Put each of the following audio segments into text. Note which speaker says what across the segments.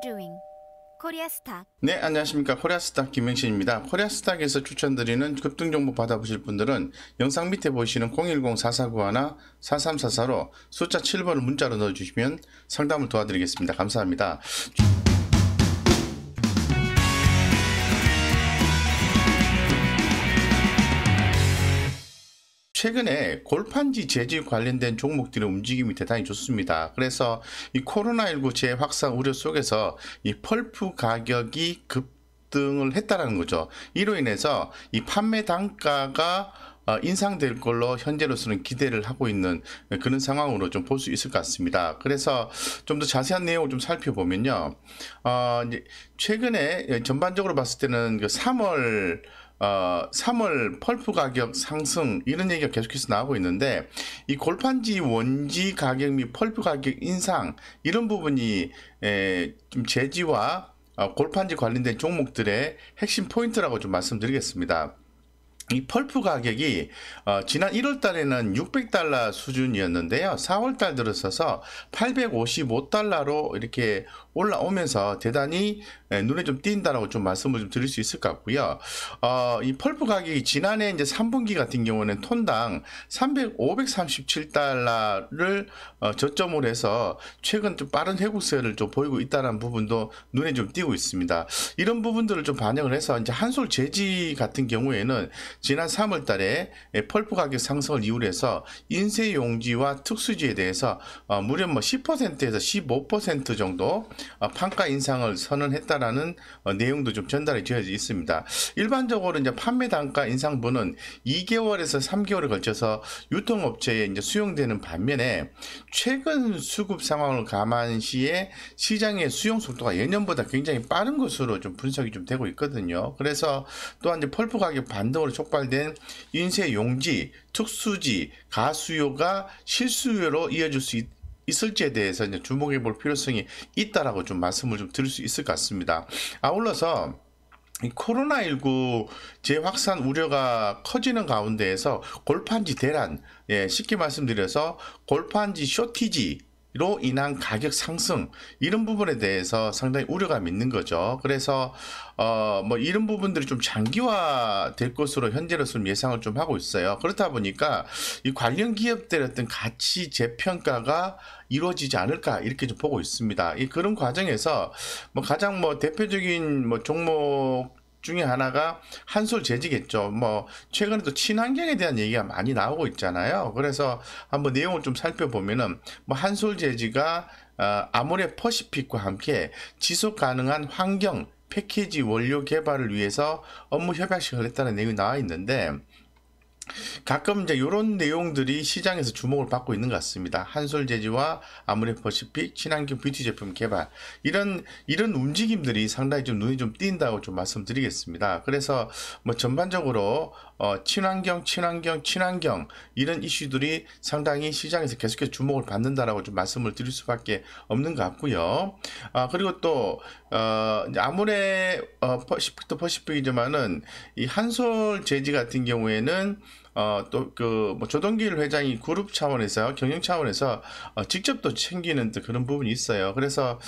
Speaker 1: issuing 코리아스탁.
Speaker 2: 네, 안녕하십니까. 코리아스탁 김명신입니다. 코리아스탁에서 추천드리는 급등정보 받아보실 분들은 영상 밑에 보이시는 010-4491-4344로 숫자 7번을 문자로 넣어주시면 상담을 도와드리겠습니다. 감사합니다. 최근에 골판지 재질 관련된 종목들의 움직임이 대단히 좋습니다. 그래서 이 코로나19 재확산 우려 속에서 이 펄프 가격이 급등을 했다라는 거죠. 이로 인해서 이 판매 단가가 인상될 걸로 현재로서는 기대를 하고 있는 그런 상황으로 좀 볼 수 있을 것 같습니다. 그래서 좀 더 자세한 내용을 좀 살펴보면요. 이제 최근에 전반적으로 봤을 때는 그 3월 펄프 가격 상승 이런 얘기가 계속해서 나오고 있는데, 이 골판지 원지 가격 및 펄프 가격 인상 이런 부분이 좀 재지와 골판지 관련된 종목들의 핵심 포인트라고 좀 말씀드리겠습니다. 이 펄프 가격이 지난 1월 달에는 600달러 수준이었는데요. 4월 달 들어서서 855달러로 이렇게 올라오면서 대단히 눈에 좀 띈다라고 좀 말씀을 좀 드릴 수 있을 것 같고요. 이 펄프 가격이 지난해 이제 3분기 같은 경우는 톤당 537달러를 저점으로 해서 최근 좀 빠른 회복세를 좀 보이고 있다는 부분도 눈에 좀 띄고 있습니다. 이런 부분들을 좀 반영을 해서 이제 한솔 재지 같은 경우에는 지난 3월 달에 펄프 가격 상승을 이유로 해서 인쇄 용지와 특수지에 대해서 무려 10%에서 15% 정도 판가 인상을 선언했다라는 내용도 좀 전달이 되어져 있습니다. 일반적으로 이제 판매 단가 인상분은 2개월에서 3개월에 걸쳐서 유통업체에 이제 수용되는 반면에 최근 수급 상황을 감안시에 시장의 수용 속도가 예년보다 굉장히 빠른 것으로 좀 분석이 좀 되고 있거든요. 그래서 또한 이제 펄프 가격 반등으로 촉발된 인쇄 용지, 특수지, 가수요가 실수요로 이어질 수 있을지에 대해서 이제 주목해 볼 필요성이 있다라고 좀 말씀을 좀 드릴 수 있을 것 같습니다. 아울러서 이 코로나19 재확산 우려가 커지는 가운데에서 골판지 대란, 쉽게 말씀드려서 골판지 쇼티지 로 인한 가격 상승 이런 부분에 대해서 상당히 우려감이 있는 거죠. 그래서 이런 부분들이 좀 장기화 될 것으로 현재로서는 예상을 좀 하고 있어요. 그렇다 보니까 이 관련 기업들의 어떤 가치 재평가가 이루어지지 않을까 이렇게 좀 보고 있습니다. 그런 과정에서 가장 대표적인 종목 중에 하나가 한솔 재지겠죠. 최근에 또 친환경에 대한 얘기가 많이 나오고 있잖아요. 그래서 한번 내용을 좀 살펴보면은 한솔 재지가 아모레 퍼시픽과 함께 지속 가능한 환경 패키지 원료 개발을 위해서 업무 협약식을 했다는 내용이 나와 있는데, 가끔 이제 이런 내용들이 시장에서 주목을 받고 있는 것 같습니다. 한솔 재지와 아모레 퍼시픽 친환경 뷰티 제품 개발 이런 움직임들이 상당히 좀 눈이 좀 띈다고 좀 말씀드리겠습니다. 그래서 전반적으로 친환경 이런 이슈들이 상당히 시장에서 계속해서 주목을 받는다라고 좀 말씀을 드릴 수밖에 없는 것 같고요. 그리고 또 아모레 퍼시픽도 퍼시픽이지만은 이 한솔 재지 같은 경우에는 또 조동길 회장이 그룹 차원에서 경영 차원에서 직접 또 챙기는 또 그런 부분이 있어요. 그래서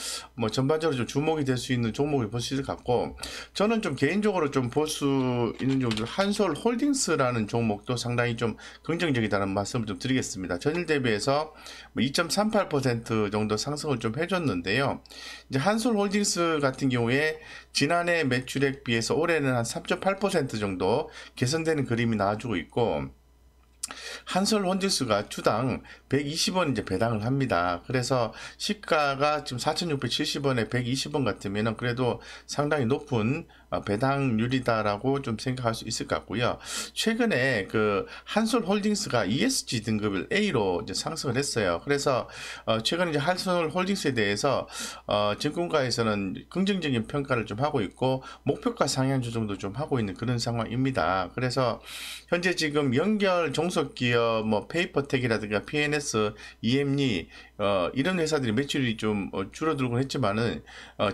Speaker 2: 전반적으로 좀 주목이 될 수 있는 종목을 볼 수 있을 것 같고, 저는 좀 개인적으로 좀 볼 수 있는 종목 한솔 홀딩스라는 종목도 상당히 좀 긍정적이다는 말씀을 좀 드리겠습니다. 전일 대비해서 2.38% 정도 상승을 좀 해줬는데요. 이제 한솔 홀딩스 같은 경우에 지난해 매출액 비해서 올해는 한 3.8% 정도 개선되는 그림이 나와주고 있고, 한솔 홀딩스가 주당 120원 이제 배당을 합니다. 그래서 시가가 지금 4,670원에 120원 같으면은 그래도 상당히 높은 배당률이다라고 좀 생각할 수 있을 것 같고요. 최근에 그 한솔 홀딩스가 ESG 등급을 A로 이제 상승을 했어요. 그래서 최근에 이제 한솔 홀딩스에 대해서 증권가에서는 긍정적인 평가를 좀 하고 있고, 목표가 상향 조정도 좀 하고 있는 그런 상황입니다. 그래서 현재 지금 연결 종속 중소기업, 뭐 페이퍼텍이라든가 PNS, EM리 이런 회사들이 매출이 좀 줄어들곤 했지만은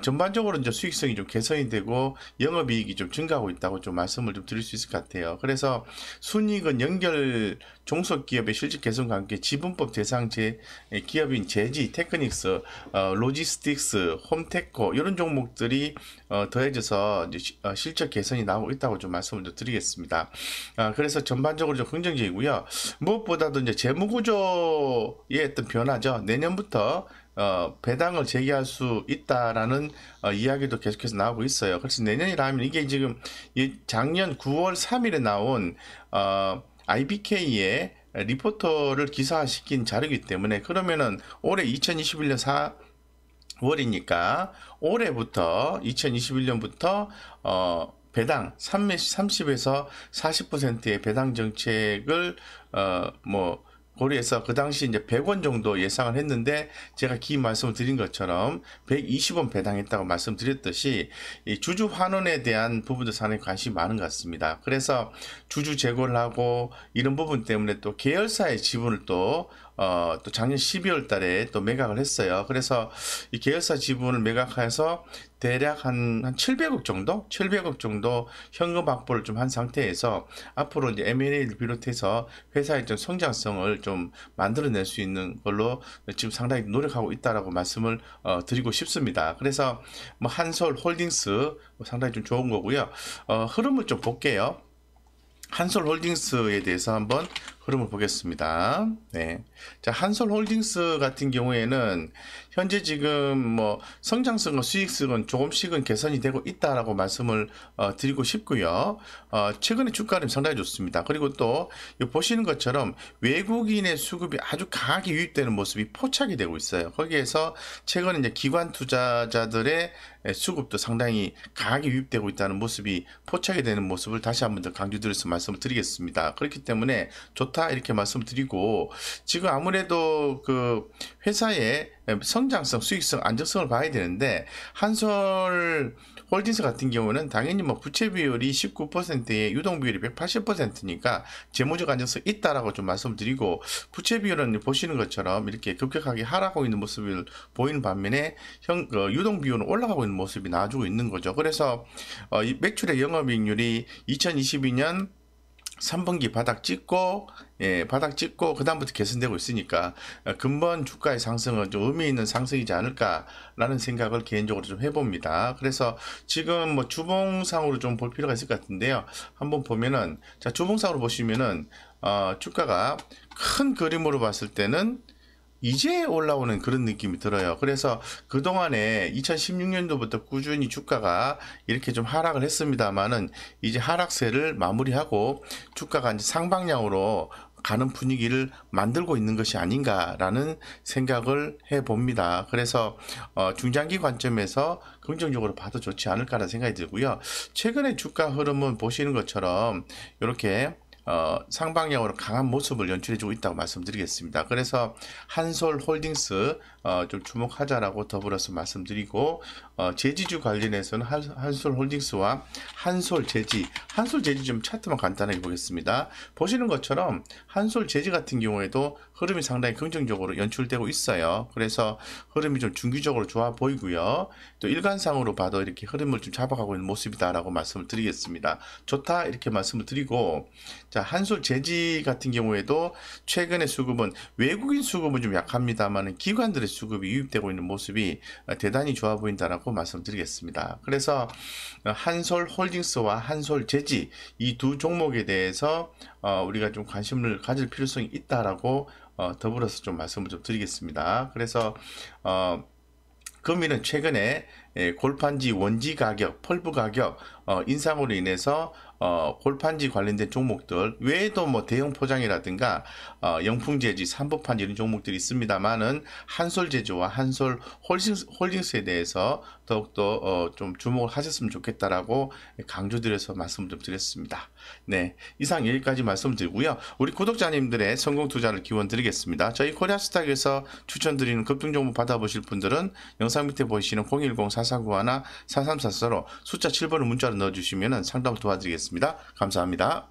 Speaker 2: 전반적으로 이제 수익성이 좀 개선이 되고 영업이익이 좀 증가하고 있다고 좀 말씀을 좀 드릴 수 있을 것 같아요. 그래서 순이익은 연결 중소기업의 실질 개선과 함께 지분법 대상 기업인 제지, 테크닉스, 로지스틱스, 홈테코 이런 종목들이 더해져서 이제 실적 개선이 나오고 있다고 좀 말씀을 좀 드리겠습니다. 그래서 전반적으로 좀 긍정적이고요. 무엇보다도 이제 재무구조의 어떤 변화죠. 내년부터 배당을 재개할 수 있다라는 이야기도 계속해서 나오고 있어요. 그래서 내년이라면 이게 지금 작년 9월 3일에 나온 IBK의 리포터를 기사화시킨 자료이기 때문에 그러면은 올해 2021년 4월이니까 올해부터 2021년부터 배당 30에서 40%의 배당 정책을 고려해서 그 당시 이제 100원 정도 예상을 했는데 제가 긴 말씀을 드린 것처럼 120원 배당했다고 말씀드렸듯이 이 주주 환원에 대한 부분도 상당히 관심이 많은 것 같습니다. 그래서 주주 재고를 하고 이런 부분 때문에 또 계열사의 지분을 또 작년 12월 달에 또 매각을 했어요. 그래서 이 계열사 지분을 매각해서 대략 한 700억 정도? 700억 정도 현금 확보를 좀 한 상태에서 앞으로 이제 M&A를 비롯해서 회사의 좀 성장성을 좀 만들어낼 수 있는 걸로 지금 상당히 노력하고 있다라고 말씀을 드리고 싶습니다. 그래서 뭐 한솔홀딩스 상당히 좀 좋은 거고요. 흐름을 좀 볼게요. 한솔홀딩스에 대해서 한번 흐름을 보겠습니다. 네. 자, 한솔홀딩스 같은 경우에는 현재 지금 뭐 성장성과 수익성은 조금씩은 개선이 되고 있다라고 말씀을 드리고 싶고요. 최근에 주가는 상당히 좋습니다. 그리고 또 보시는 것처럼 외국인의 수급이 아주 강하게 유입되는 모습이 포착이 되고 있어요. 거기에서 최근에 이제 기관 투자자들의 수급도 상당히 강하게 유입되고 있다는 모습이 포착이 되는 모습을 다시 한번 더 강조드려서 말씀을 드리겠습니다. 그렇기 때문에 좋다 이렇게 말씀드리고 지금 아무래도 그 회사의 성장성, 수익성, 안정성을 봐야 되는데 한솔 홀딩스 같은 경우는 당연히 뭐 부채 비율이 19%에 유동 비율이 180%니까 재무적 안정성이 있다라고 좀 말씀드리고 부채 비율은 보시는 것처럼 이렇게 급격하게 하락하고 있는 모습을 보이는 반면에 유동 비율은 올라가고 있는 모습이 나와주고 있는 거죠. 그래서 이 매출의 영업이익률이 2022년 3분기 바닥 찍고 그 다음부터 개선되고 있으니까 근본 주가의 상승은 좀 의미 있는 상승이지 않을까라는 생각을 개인적으로 좀 해봅니다. 그래서 지금 뭐 주봉상으로 좀 볼 필요가 있을 것 같은데요. 한번 보면은 자, 주봉상으로 보시면은 주가가 큰 그림으로 봤을 때는 이제 올라오는 그런 느낌이 들어요. 그래서 그동안에 2016년도부터 꾸준히 주가가 이렇게 좀 하락을 했습니다만은 이제 하락세를 마무리하고 주가가 이제 상방향으로 가는 분위기를 만들고 있는 것이 아닌가라는 생각을 해봅니다. 그래서 중장기 관점에서 긍정적으로 봐도 좋지 않을까라는 생각이 들고요. 최근에 주가 흐름은 보시는 것처럼 이렇게 상방향으로 강한 모습을 연출해주고 있다고 말씀드리겠습니다. 그래서 한솔홀딩스 좀 주목하자라고 더불어서 말씀드리고 제지주 관련해서는 한솔홀딩스와 한솔제지 좀 차트만 간단하게 보겠습니다. 보시는 것처럼 한솔제지 같은 경우에도 흐름이 상당히 긍정적으로 연출되고 있어요. 그래서 흐름이 좀 중기적으로 좋아 보이고요. 또 일간상으로 봐도 이렇게 흐름을 좀 잡아가고 있는 모습이다라고 말씀을 드리겠습니다. 좋다 이렇게 말씀을 드리고 자, 한솔제지 같은 경우에도 최근의 수급은 외국인 수급은 좀 약합니다만 기관들의 수급이 유입되고 있는 모습이 대단히 좋아 보인다라고 말씀드리겠습니다. 그래서 한솔홀딩스와 한솔제지 이 두 종목에 대해서 우리가 좀 관심을 가질 필요성이 있다라고 더불어서 좀 말씀을 좀 드리겠습니다. 그래서 금일은 최근에 골판지 원지 가격, 펄브 가격 인상으로 인해서 골판지 관련된 종목들 외에도 뭐 대형 포장이라든가 영풍제지, 삼보판지 이런 종목들이 있습니다만은 한솔제조와 한솔홀딩스에 대해서 더욱더 좀 주목을 하셨으면 좋겠다라고 강조드려서 말씀을 좀 드렸습니다. 네, 이상 여기까지 말씀드리고요. 우리 구독자님들의 성공 투자를 기원 드리겠습니다. 저희 코리아스탁에서 추천드리는 급등정보 받아보실 분들은 영상 밑에 보이시는 010-4391-4344로 숫자 7번을 문자로 넣어주시면 상담 도와드리겠습니다. 감사합니다.